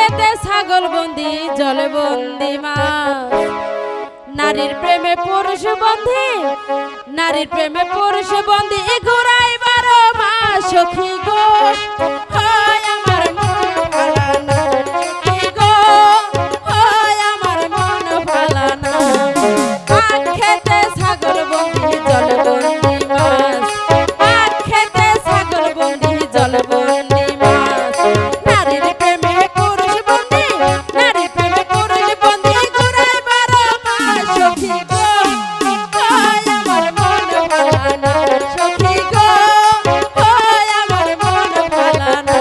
খেতে ছাগল বন্দি জলে বন্দি মাছ নারীর প্রেমে পুরুষ বন্দি নারীর প্রেমে পুরুষ বন্দি ঘোরাই 12 মাস সখী গো হয় আমার মন ভালানা সখী গো হয় আমার মন ভালানা পাট খেতে ছাগল বন্দি জলে বন্দি মাছ পাট খেতে ছাগল বন্দি জলে বন্দি মাছ নারীর প্রেমে পুরুষ বন্দি নারীর প্রেমে পুরুষ বন্দি ঘোরাই 12 মাস সখী গো হয় আমার মন ভালানা সখী গো হয় আমার মন ভালানা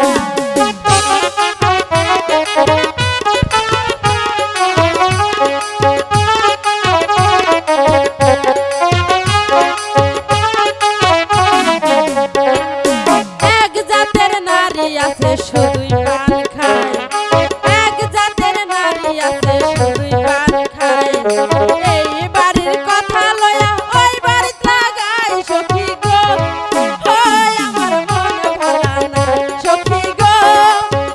এক জাতের নারী আছে শুধুই পান খায় এক জাতের নারী আছে শুধুই পান খায় এই বাড়ির কথা লয়া ওই বাড়িত লাগাই সখী গো হয় আমার মন ভালানা সখী গো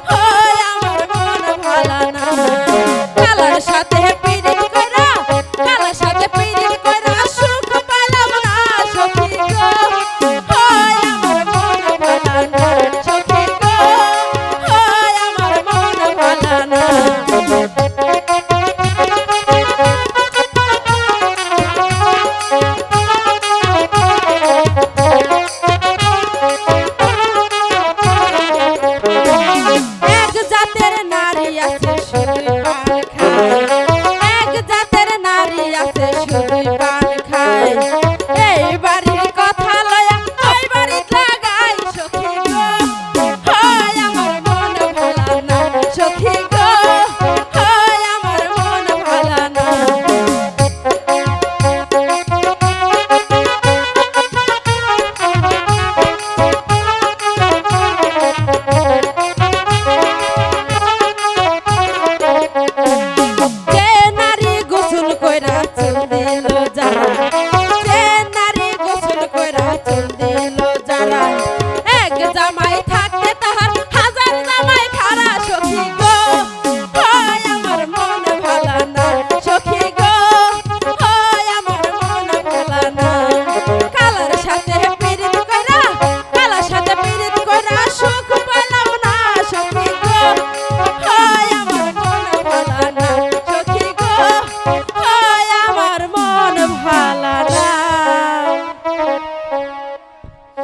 হয় আমার মন ভালানা কালার সাথে পিরিত কইরা কালার সাথে পিরিত কইরা সুখ পাইলাম না সখী গো হয় আমার মন ভালানা সখী গো হয় আমার মন ভালানা এক জাতের নারী আছে শুধুই পান খায় এক জাতের নারী আছে শুধুই পান খায় এই বাড়ির কথা লয়া ওই বাড়িত লাগাই সখী গো হয় আমার মন ভালানা সখী গো হয় আমার মন ভালানা যে নারী গোসল কইরা চুল দিল যারা যে নারী গোসল কইরা চুল দিল যারা এক জামাই থাকতে তাহার